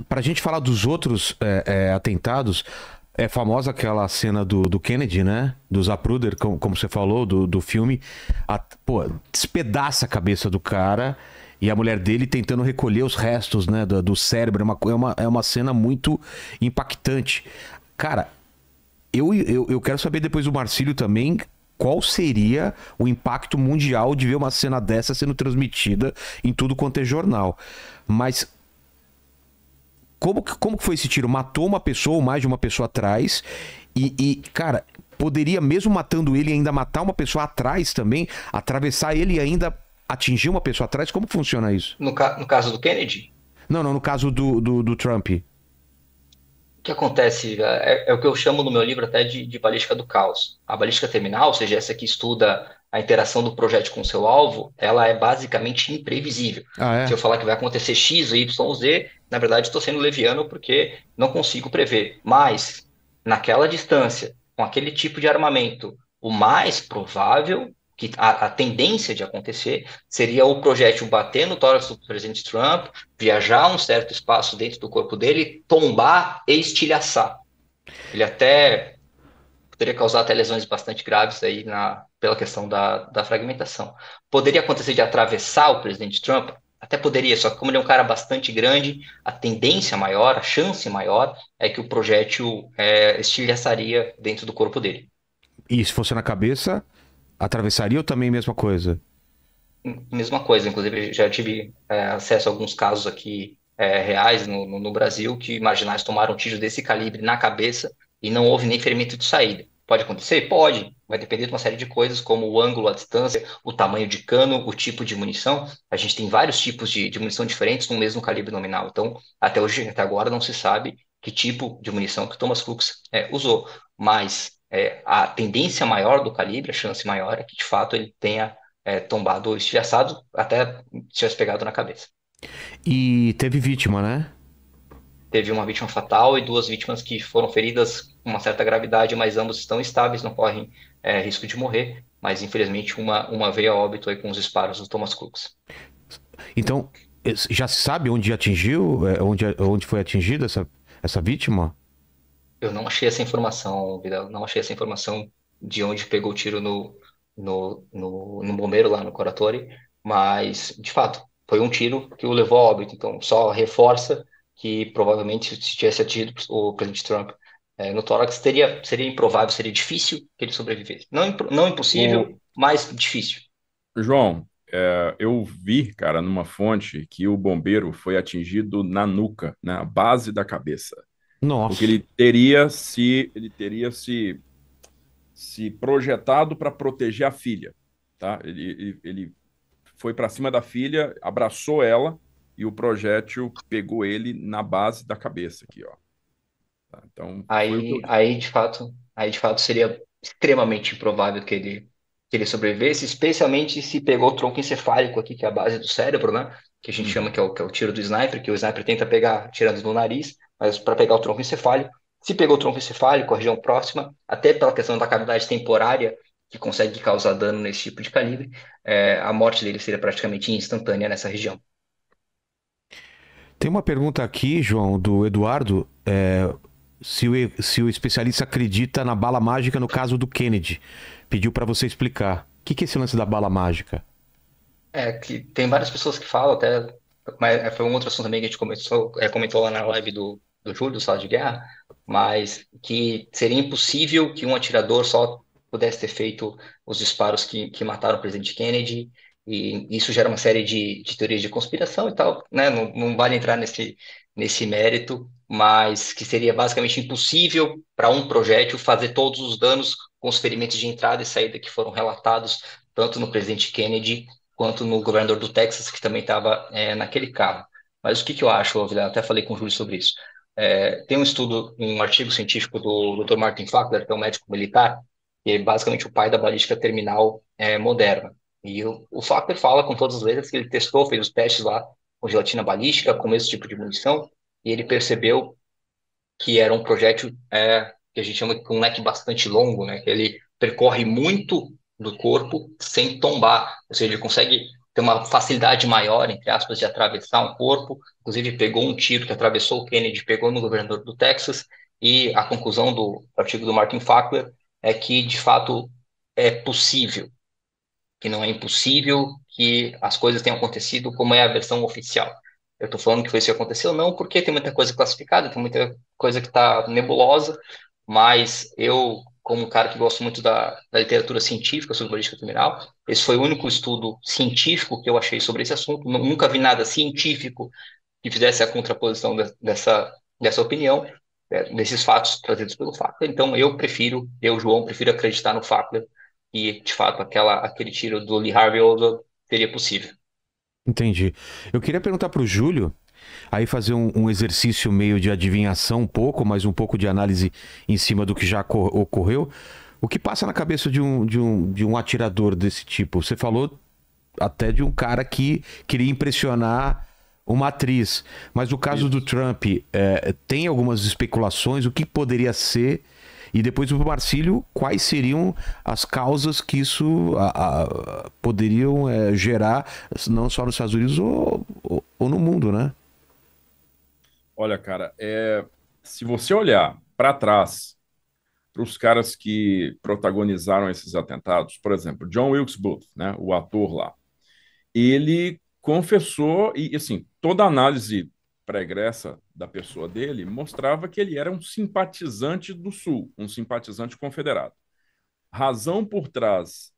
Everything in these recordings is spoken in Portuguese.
Para a gente falar dos outros atentados, é famosa aquela cena do Kennedy, né? Do Zapruder, como você falou, do filme. Pô, despedaça a cabeça do cara e a mulher dele tentando recolher os restos, né, do cérebro. É uma cena muito impactante. Cara, eu quero saber depois do Marcílio também qual seria o impacto mundial de ver uma cena dessa sendo transmitida em tudo quanto é jornal. Mas como que foi esse tiro? Matou uma pessoa ou mais de uma pessoa atrás? Cara, poderia, mesmo matando ele, ainda matar uma pessoa atrás também? Atravessar ele e ainda atingir uma pessoa atrás? Como funciona isso? No caso do Kennedy, Não, não, no caso do Trump. o que acontece é o que eu chamo no meu livro até de balística do caos. A balística terminal, ou seja, essa que estuda a interação do projétil com o seu alvo, ela é basicamente imprevisível. Ah, Se eu é? falar que vai acontecer X, Y, Z, na verdade estou sendo leviano porque não consigo prever. Mas, naquela distância, com aquele tipo de armamento, o mais provável, que a tendência de acontecer, seria o projétil bater no tórax do presidente Trump, viajar um certo espaço dentro do corpo dele, tombar e estilhaçar. Ele até poderia causar até lesões bastante graves aí pela questão da fragmentação. Poderia acontecer de atravessar o presidente Trump? Até poderia, só que como ele é um cara bastante grande, a tendência maior, a chance maior é que o projétil estilhaçaria dentro do corpo dele. E se fosse na cabeça, atravessaria ou também mesma coisa? Mesma coisa, inclusive já tive acesso a alguns casos aqui reais no Brasil que marginais tomaram um tiro desse calibre na cabeça e não houve nem ferimento de saída. Pode acontecer? Pode. Vai depender de uma série de coisas, como o ângulo, a distância, o tamanho de cano, o tipo de munição. A gente tem vários tipos de munição diferentes no mesmo calibre nominal. Então, até hoje, até agora, não se sabe que tipo de munição que o Thomas Crooks usou. Mas a tendência maior do calibre, a chance maior é que, de fato, ele tenha tombado ou estilhaçado, até tivesse pegado na cabeça. E teve vítima, né? Teve uma vítima fatal e duas vítimas que foram feridas com uma certa gravidade, mas ambos estão estáveis, não correm risco de morrer. Mas infelizmente uma veio a óbito aí com os disparos do Thomas Crooks. Então, já se sabe onde atingiu, onde foi atingida essa vítima? Eu não achei essa informação, Vidal, não achei essa informação de onde pegou o tiro no bombeiro lá no Coratori, mas de fato foi um tiro que o levou a óbito. Então só reforça que provavelmente se tivesse atingido o presidente Trump no tórax seria improvável, seria difícil que ele sobrevivesse. Não, não impossível, O mas difícil. João, eu vi, cara, numa fonte que o bombeiro foi atingido na nuca, na base da cabeça, porque Nossa. ele teria se projetado para proteger a filha, tá? Ele foi para cima da filha, abraçou ela e o projétil pegou ele na base da cabeça aqui, ó. Tá? Então foi o que eu li. Aí de fato seria extremamente improvável que ele sobrevivesse, especialmente se pegou o tronco encefálico aqui, que é a base do cérebro, né? Que a gente chama Uhum. que é o tiro do sniper, que o sniper tenta pegar tirando do nariz, mas para pegar o tronco encefálico. Se pegou o tronco encefálico, a região próxima, até pela questão da cavidade temporária, que consegue causar dano nesse tipo de calibre, a morte dele seria praticamente instantânea nessa região. Tem uma pergunta aqui, João, do Eduardo. Se o especialista acredita na bala mágica no caso do Kennedy. Pediu para você explicar. O que é esse lance da bala mágica? Que tem várias pessoas que falam, até, mas foi um outro assunto também que a gente comentou lá na live do Júlio, do Sala de Guerra, mas que seria impossível que um atirador só pudesse ter feito os disparos que mataram o presidente Kennedy, e isso gera uma série de teorias de conspiração e tal, né? Não, não vale entrar nesse mérito, mas que seria basicamente impossível para um projétil fazer todos os danos com os ferimentos de entrada e saída que foram relatados tanto no presidente Kennedy quanto no governador do Texas, que também estava naquele carro. Mas o que eu acho, Vila? Até falei com o Júlio sobre isso. Tem um estudo, um artigo científico do Dr. Martin Fackler, que é um médico militar, que é basicamente o pai da balística terminal moderna. E o Fackler fala com todas as letras que ele testou, fez os testes lá com gelatina balística, com esse tipo de munição, e ele percebeu que era um projétil que a gente chama com um leque bastante longo, né? Que ele percorre muito do corpo sem tombar, ou seja, ele consegue tem uma facilidade maior, entre aspas, de atravessar um corpo. Inclusive, pegou um tiro que atravessou o Kennedy, pegou no governador do Texas, e a conclusão do artigo do Martin Fackler é que, de fato, é possível, que não é impossível que as coisas tenham acontecido como é a versão oficial. Eu estou falando que foi isso que aconteceu, não porque tem muita coisa classificada, tem muita coisa que está nebulosa, mas eu, como um cara que gosto muito da literatura científica sobre balística criminal, esse foi o único estudo científico que eu achei sobre esse assunto. Nunca vi nada científico que fizesse a contraposição dessa opinião, desses fatos trazidos pelo Fackler. Então, eu, João, prefiro acreditar no Fackler e, de fato, aquele tiro do Lee Harvey Oswald seria possível. Entendi. Eu queria perguntar pro Júlio, aí fazer um exercício meio de adivinhação um pouco, mas um pouco de análise em cima do que já ocorreu. O que passa na cabeça de um atirador desse tipo? Você falou até de um cara que queria impressionar uma atriz. Mas no caso do Isso. Trump, tem algumas especulações, o que poderia ser? E depois o Marcílio, quais seriam as causas que isso poderiam gerar, não só nos Estados Unidos ou no mundo, né? Olha, cara, se você olhar para trás, para os caras que protagonizaram esses atentados, por exemplo, John Wilkes Booth, né, o ator lá, ele confessou, e assim, toda a análise pregressa da pessoa dele mostrava que ele era um simpatizante do Sul, um simpatizante confederado. Razão por trás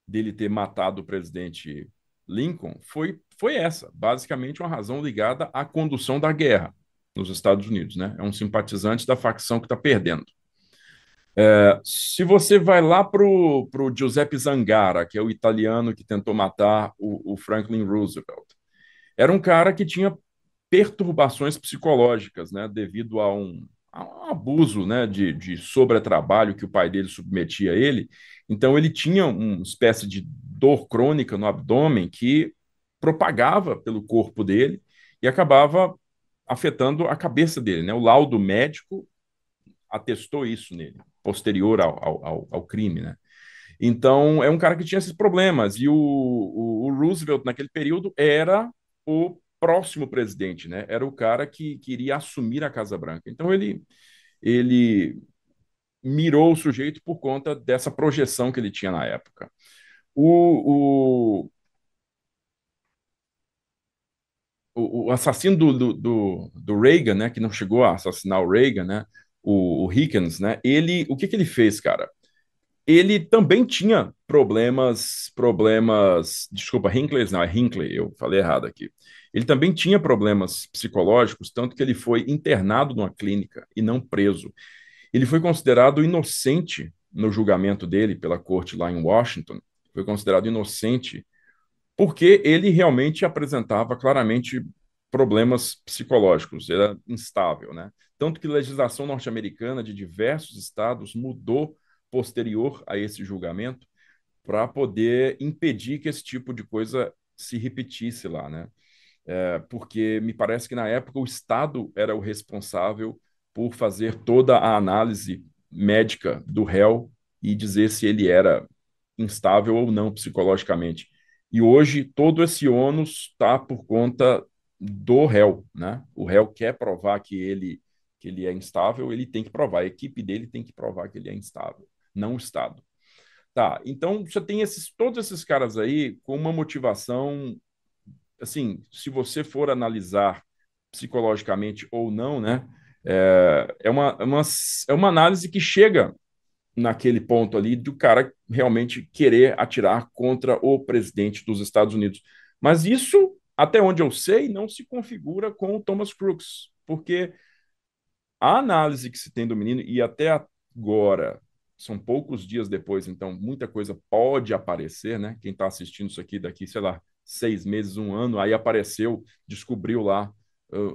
dele ter matado o presidente Lincoln foi essa, basicamente uma razão ligada à condução da guerra nos Estados Unidos, né? É um simpatizante da facção que está perdendo. Se você vai lá para o Giuseppe Zangara, que é o italiano que tentou matar o Franklin Roosevelt, era um cara que tinha perturbações psicológicas, né, devido a um abuso, né, de sobretrabalho que o pai dele submetia a ele. Então, ele tinha uma espécie de dor crônica no abdômen que propagava pelo corpo dele e acabava afetando a cabeça dele, né? O laudo médico atestou isso nele, posterior ao crime, né? Então, é um cara que tinha esses problemas. E o Roosevelt, naquele período, era o próximo presidente, né? Era o cara que queria assumir a Casa Branca. Então, ele mirou o sujeito por conta dessa projeção que ele tinha na época. O, o assassino do Reagan, né? Que não chegou a assassinar o Reagan, né? O Higgins, né? O que ele fez, cara? Ele também tinha desculpa, Hinckley, não, é Hinckley, eu falei errado aqui. Ele também tinha problemas psicológicos, tanto que ele foi internado numa clínica e não preso. Ele foi considerado inocente no julgamento dele pela corte lá em Washington, foi considerado inocente porque ele realmente apresentava claramente problemas psicológicos, era instável, né? Tanto que a legislação norte-americana de diversos estados mudou posterior a esse julgamento para poder impedir que esse tipo de coisa se repetisse lá, né? Porque me parece que na época o Estado era o responsável por fazer toda a análise médica do réu e dizer se ele era instável ou não psicologicamente. E hoje todo esse ônus está por conta do réu, né? O réu quer provar que ele é instável, ele tem que provar, a equipe dele tem que provar que ele é instável, não o Estado. Tá, então você tem todos esses caras aí com uma motivação, assim, se você for analisar psicologicamente ou não, né? É uma análise que chega naquele ponto ali do cara realmente querer atirar contra o presidente dos Estados Unidos. Mas isso, até onde eu sei, não se configura com o Thomas Crooks, porque a análise que se tem do menino, e até agora, são poucos dias depois, então muita coisa pode aparecer, né? Quem está assistindo isso aqui daqui, sei lá, 6 meses, um ano, aí apareceu, descobriu lá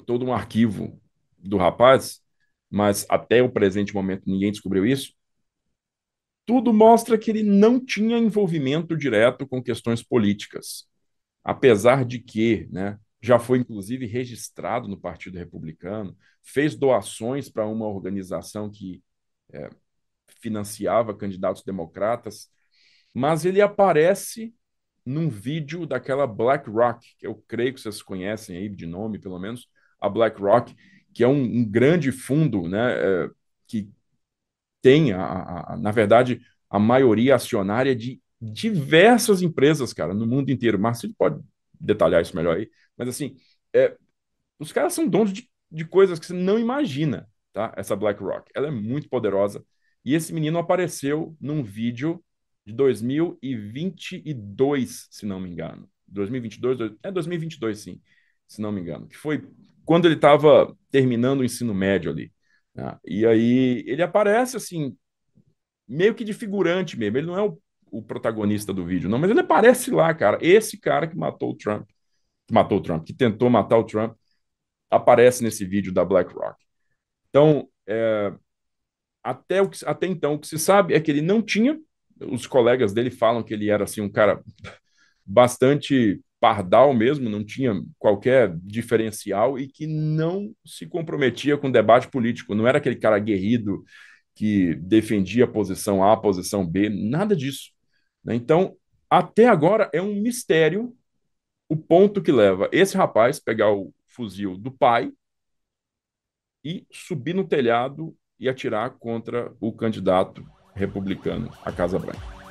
todo um arquivo do rapaz, mas até o presente momento ninguém descobriu isso. Tudo mostra que ele não tinha envolvimento direto com questões políticas, apesar de que, né, já foi inclusive registrado no Partido Republicano, fez doações para uma organização que é, financiava candidatos democratas, mas ele aparece num vídeo daquela BlackRock, que eu creio que vocês conhecem aí de nome, pelo menos, a BlackRock, que é um grande fundo, né, que tem, na verdade, a maioria acionária de diversas empresas, cara, no mundo inteiro. Marcelo pode detalhar isso melhor aí, mas assim, os caras são donos de coisas que você não imagina, tá? Essa BlackRock, ela é muito poderosa. E esse menino apareceu num vídeo de 2022, se não me engano. 2022, 2022, sim, se não me engano. Que foi quando ele estava terminando o ensino médio ali. Né? E aí ele aparece assim, meio que de figurante mesmo. Ele não é o protagonista do vídeo, não, mas ele aparece lá, cara. Esse cara que matou o Trump, que tentou matar o Trump, aparece nesse vídeo da BlackRock. Então, até então, o que se sabe é que ele não tinha, os colegas dele falam que ele era assim, um cara bastante pardal mesmo, não tinha qualquer diferencial e que não se comprometia com debate político, não era aquele cara aguerrido que defendia a posição A, a posição B, nada disso. Né? Então, até agora é um mistério o ponto que leva esse rapaz pegar o fuzil do pai e subir no telhado e atirar contra o candidato republicano à Casa Branca.